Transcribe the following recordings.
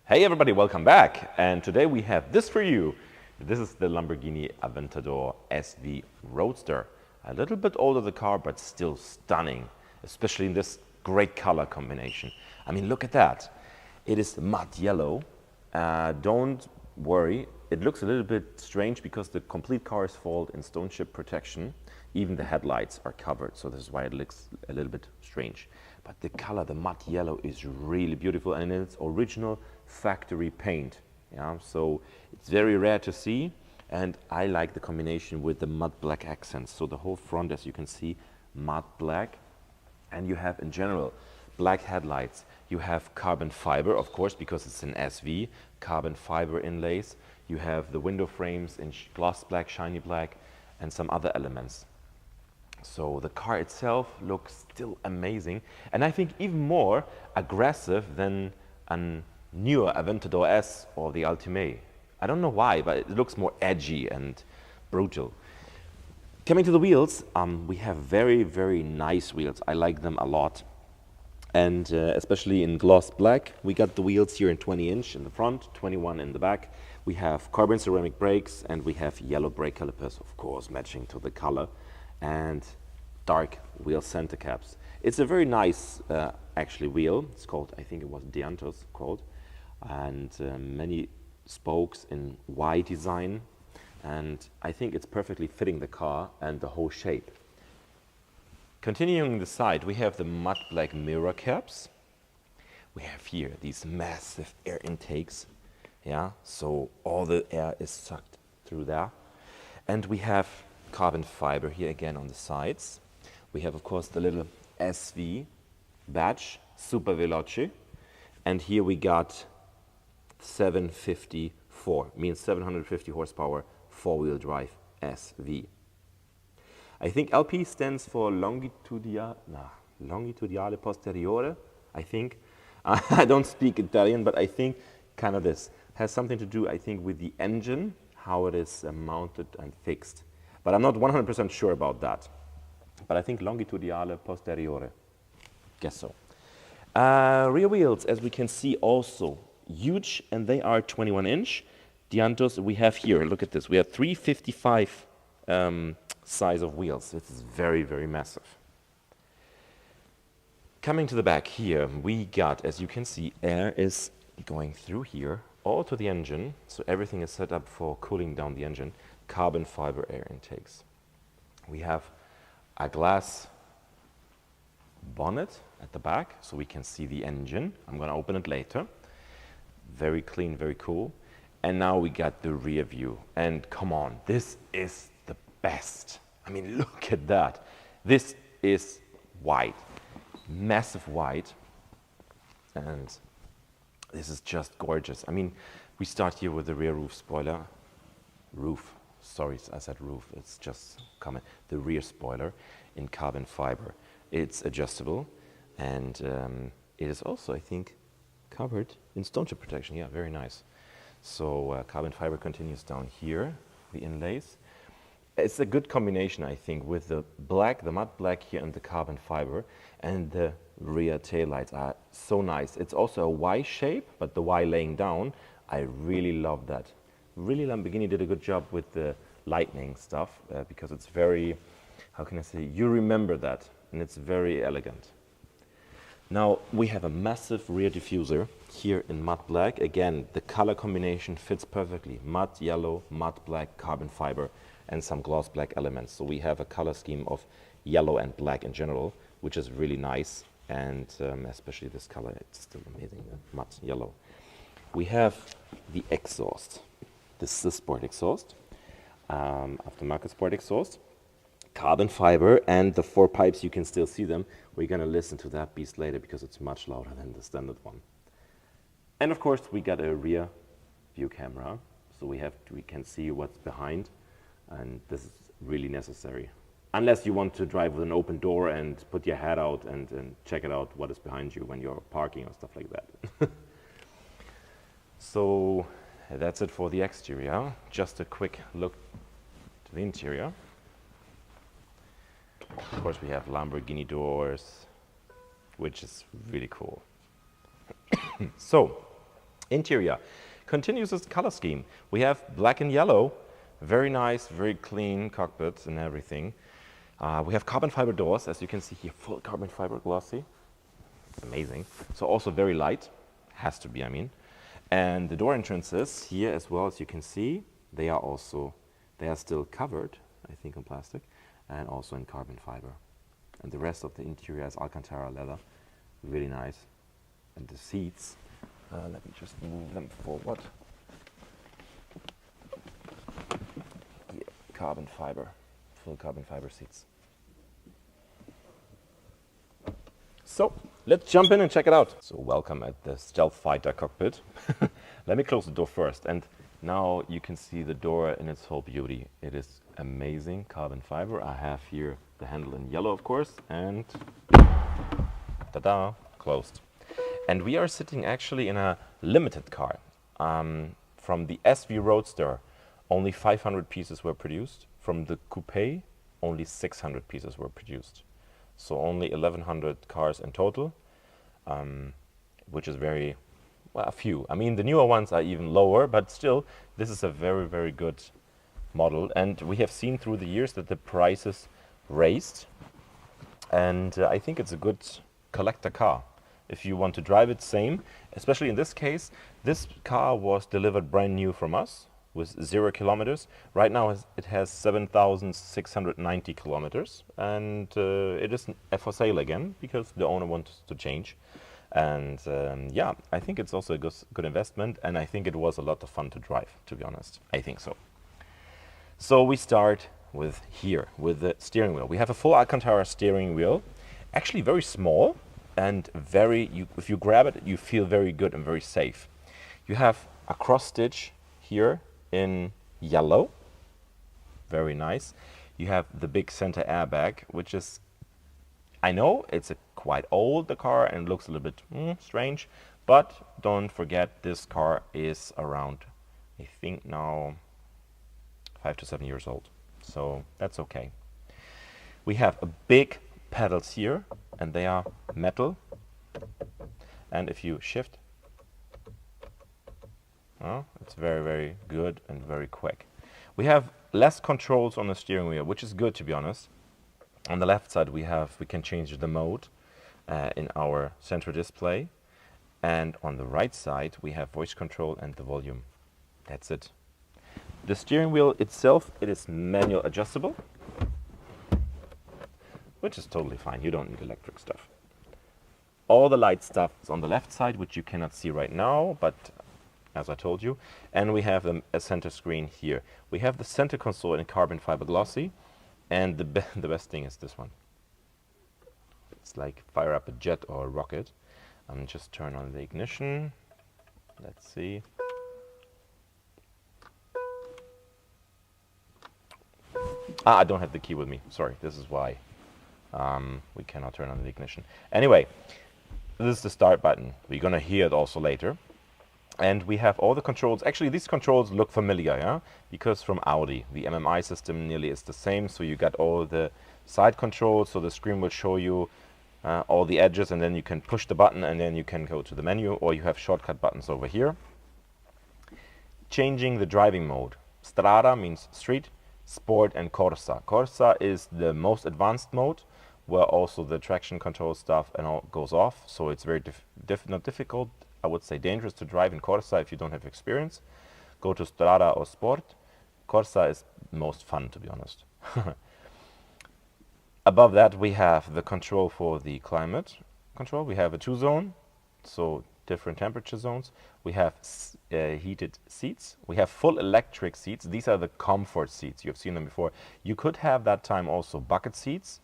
Hey everybody, welcome back. And today we have this for you. This is the Lamborghini Aventador SV Roadster. A little bit older the car, but still stunning, especially in this great color combination. I mean, look at that. It is matte yellow. Don't worry, it looks a little bit strange because the complete car is foiled in stone chip protection. Even the headlights are covered, so this is why it looks a little bit strange. But the color, the matte yellow, is really beautiful, and it's original factory paint. Yeah, so it's very rare to see, and I like the combination with the matte black accents. So the whole front, as you can see, matte black, and you have in general black headlights. You have carbon fiber, of course, because it's an SV, carbon fiber inlays. You have the window frames in gloss black, shiny black, and some other elements. So the car itself looks still amazing, and I think even more aggressive than a newer Aventador S or the Ultimate. I don't know why, but it looks more edgy and brutal. Coming to the wheels, we have very, very nice wheels. I like them a lot. And especially in gloss black, we got the wheels here in 20-inch in the front, 21 in the back. We have carbon ceramic brakes, and we have yellow brake calipers, of course, matching to the color, and dark wheel center caps. It's a very nice, actually, wheel. It's called, I think it was Diantos called, and many spokes in Y design, and I think it's perfectly fitting the car and the whole shape. Continuing the side, we have the matte black mirror caps. We have here these massive air intakes, yeah, so all the air is sucked through there. And we have carbon fiber here again on the sides. We have, of course, the little SV badge, Super Veloce, and here we got 754, means 750 horsepower, four-wheel drive SV. I think LP stands for longitudinale posteriore, I think. I don't speak Italian, but I think kind of this. Has something to do, I think, with the engine, how it is mounted and fixed. But I'm not 100% sure about that. But I think longitudinale posteriore. Guess so. Rear wheels, as we can see, also huge, and they are 21-inch. Diantos, we have here, look at this. We have 355 size of wheels. This is very, very massive. Coming to the back here, we got, as you can see, air is going through here, all to the engine. So everything is set up for cooling down the engine. Carbon fiber air intakes. We have a glass bonnet at the back, so we can see the engine. I'm going to open it later. Very clean, very cool. And now we got the rear view. And come on, this is the best. I mean, look at that. This is white, massive white. And this is just gorgeous. I mean, we start here with the rear roof spoiler. Sorry, I said roof, it's just common. The rear spoiler in carbon fiber. It's adjustable, and it is also, I think, covered in stone chip protection. Yeah, very nice. So carbon fiber continues down here, the inlays. It's a good combination, I think, with the black, the matte black here and the carbon fiber, and the rear taillights are so nice. It's also a Y shape, but the Y laying down, I really love that. Really, Lamborghini did a good job with the lightning stuff because it's very, how can I say, you remember that, and it's very elegant. Now we have a massive rear diffuser here in matte black. Again, the color combination fits perfectly. Matte yellow, matte black, carbon fiber, and some gloss black elements. So we have a color scheme of yellow and black in general, which is really nice, and especially this color, it's still amazing, matte yellow. We have the exhaust. This is the sport exhaust, aftermarket sport exhaust, carbon fiber, and the four pipes, you can still see them. We're going to listen to that beast later because it's much louder than the standard one. And of course, we got a rear view camera, so we can see what's behind, and this is really necessary. Unless you want to drive with an open door and put your head out and check it out what is behind you when you're parking or stuff like that. So that's it for the exterior. Just a quick look to the interior. Of course, we have Lamborghini doors, which is really cool. So, Interior continues its color scheme. We have black and yellow, very nice, very clean cockpits and everything. We have carbon fiber doors, as you can see here, full carbon fiber glossy. Amazing. So also very light, has to be, I mean. And the door entrances here as well, as you can see, they are still covered, I think, in plastic, and also in carbon fiber. And the rest of the interior is Alcantara leather, really nice. And the seats, let me just move them forward. Here, carbon fiber, full carbon fiber seats. So let's jump in and check it out. So welcome at the Stealth Fighter cockpit. Let me close the door first. And now you can see the door in its whole beauty. It is amazing carbon fiber. I have here the handle in yellow, of course, and ta-da, closed. And we are sitting actually in a limited car. From the SV Roadster, only 500 pieces were produced. From the Coupe, only 600 pieces were produced. So only 1,100 cars in total, which is very, well, a few. I mean, the newer ones are even lower, but still, this is a very, very good model. And we have seen through the years that the prices raised. And I think it's a good collector car. If you want to drive it, same. Especially in this case, this car was delivered brand new from us with 0 kilometers. Right now it has 7,690 kilometers, and it is for sale again because the owner wants to change. And yeah, I think it's also a good investment, and I think it was a lot of fun to drive, to be honest. I think so. So we start with the steering wheel. We have a full Alcantara steering wheel, actually very small, and if you grab it, you feel very good and very safe. You have a cross stitch here in yellow, very nice. You have the big center airbag, which is, I know it's quite old, the car, and looks a little bit strange, but don't forget this car is around, I think now 5 to 7 years old, so that's okay. We have a big pedals here, and they are metal, and if you shift, it's very, very good and very quick. We have less controls on the steering wheel, which is good, to be honest. On the left side, we can change the mode in our center display, and on the right side, we have voice control and the volume. That's it. The steering wheel itself, it is manual adjustable, which is totally fine. You don't need electric stuff. All the light stuff is on the left side, which you cannot see right now, but as I told you. And we have a center screen here. We have the center console in carbon fiber glossy, and the best thing is this one. It's like fire up a jet or a rocket. Just turn on the ignition. Let's see. I don't have the key with me. Sorry, this is why we cannot turn on the ignition. Anyway, this is the start button. We're gonna hear it also later. And we have all the controls. Actually, these controls look familiar, yeah? Because from Audi, the MMI system nearly is the same. So you got all the side controls. So the screen will show you all the edges, and then you can push the button, and then you can go to the menu, or you have shortcut buttons over here. Changing the driving mode. Strada means street, Sport, and Corsa. Corsa is the most advanced mode, where also the traction control stuff and all goes off. So it's very not difficult, I would say dangerous to drive in Corsa if you don't have experience. Go to Strada or Sport. Corsa is most fun, to be honest. Above that, we have the control for the climate control. We have a 2-zone, so different temperature zones. We have heated seats. We have full electric seats. These are the comfort seats. You've seen them before. You could have that time also bucket seats.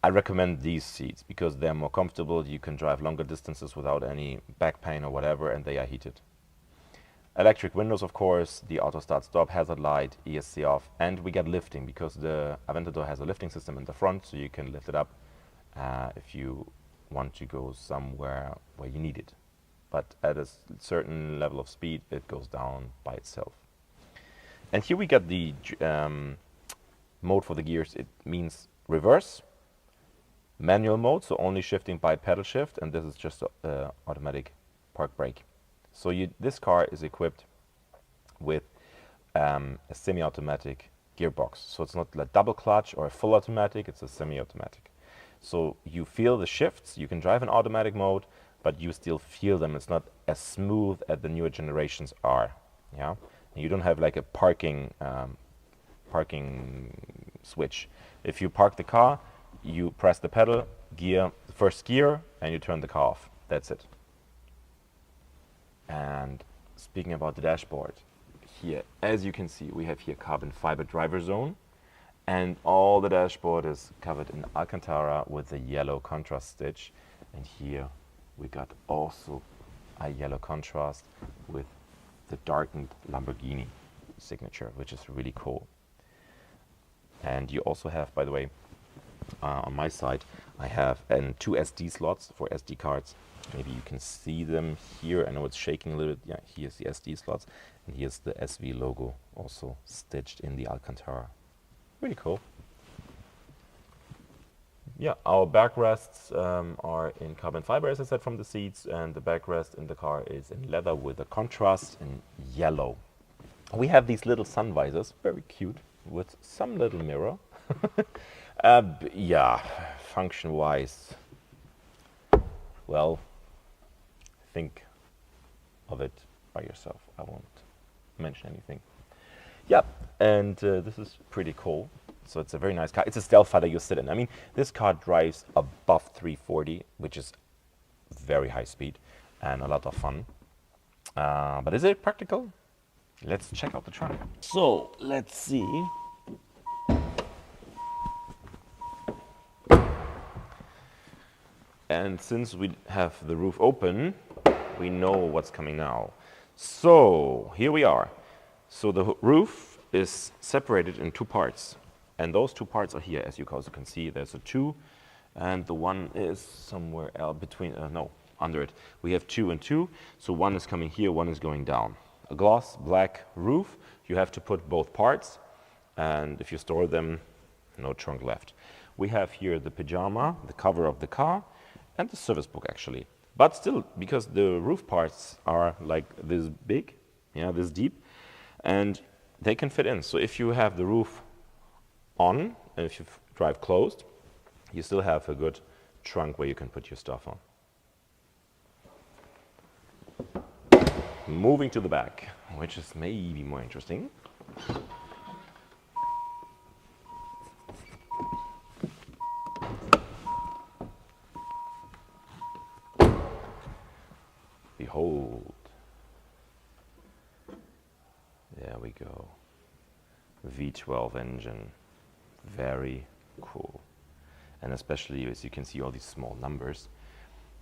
I recommend these seats because they're more comfortable. You can drive longer distances without any back pain or whatever, and they are heated. Electric windows, of course, the auto start stop, hazard light, ESC off, and we get lifting because the Aventador has a lifting system in the front, so you can lift it up if you want to go somewhere where you need it. But at a certain level of speed, it goes down by itself. And here we get the mode for the gears. It means reverse, manual mode, so only shifting by pedal shift, and this is just automatic park brake. So this car is equipped with a semi-automatic gearbox. So it's not a double clutch or a full automatic, it's a semi-automatic. So you feel the shifts, you can drive in automatic mode, but you still feel them. It's not as smooth as the newer generations are. Yeah, and you don't have like a parking switch. If you park the car, you press the pedal, gear, the first gear, and you turn the car off. That's it. And speaking about the dashboard, here, as you can see, we have here carbon fiber driver zone, and all the dashboard is covered in Alcantara with a yellow contrast stitch. And here we got also a yellow contrast with the darkened Lamborghini signature, which is really cool. And you also have, by the way, on my side, I have two SD slots for SD cards. Maybe you can see them here. I know it's shaking a little bit. Yeah, here's the SD slots, and here's the SV logo also stitched in the Alcantara. Really cool. Yeah, our backrests are in carbon fiber, as I said, from the seats, and the backrest in the car is in leather with a contrast in yellow. We have these little sun visors, very cute, with some little mirror. Yeah, function-wise, well, think of it by yourself. I won't mention anything. Yeah, and this is pretty cool. So it's a very nice car. It's a stealth fighter you sit in. I mean, this car drives above 340, which is very high speed and a lot of fun. But is it practical? Let's check out the trunk. So let's see. And since we have the roof open, we know what's coming now. So here we are. So the roof is separated in two parts. And those two parts are here, as you also can see. There's a 2, and the one is somewhere else between, under it. We have 2 and 2, so one is coming here, one is going down. A gloss black roof, you have to put both parts, and if you store them, no trunk left. We have here the pajama, the cover of the car, and the service book actually. But still, because the roof parts are like this big, yeah, this deep, and they can fit in. So if you have the roof on, and if you drive closed, you still have a good trunk where you can put your stuff on. Moving to the back, which is maybe more interesting. Behold. There we go. V12 engine. Very cool. And especially as you can see all these small numbers,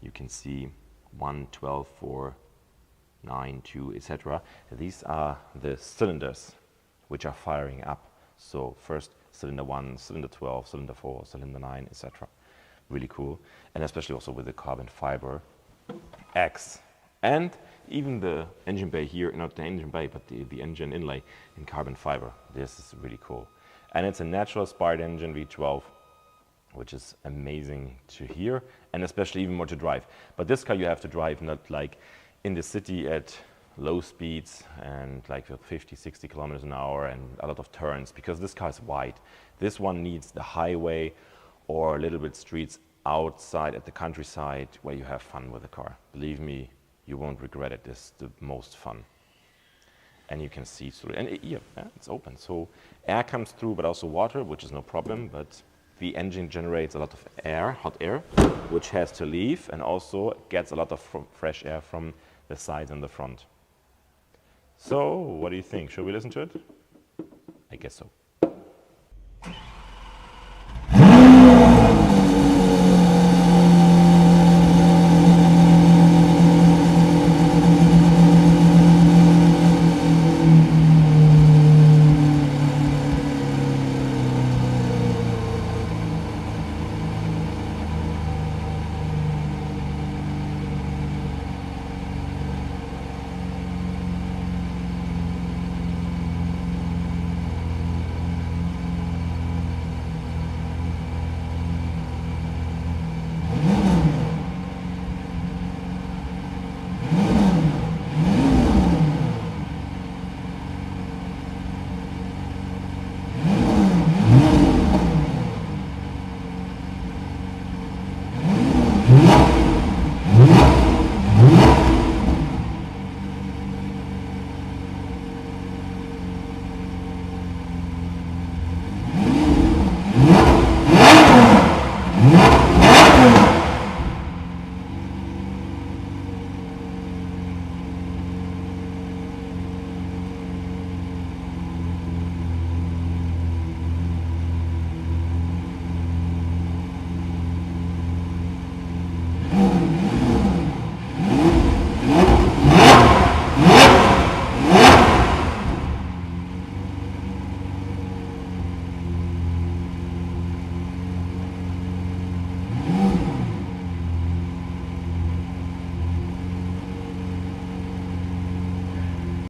you can see 1, 12, 4, 9, 2, etc. These are the cylinders which are firing up. So first cylinder 1, cylinder 12, cylinder 4, cylinder 9, etc. Really cool. And especially also with the carbon fiber X. And even the engine bay here, not the engine bay, but the engine inlay in carbon fiber. This is really cool. And it's a natural aspirated engine V12, which is amazing to hear, and especially even more to drive. But this car you have to drive not like in the city at low speeds and like 50, 60 kilometers an hour and a lot of turns, because this car is wide. This one needs the highway or a little bit streets outside at the countryside where you have fun with the car. Believe me, you won't regret it. It's the most fun. And you can see through it. And yeah, it's open. So air comes through, but also water, which is no problem. But the engine generates a lot of air, hot air, which has to leave, and also gets a lot of fresh air from the sides and the front. So what do you think? Should we listen to it? I guess so.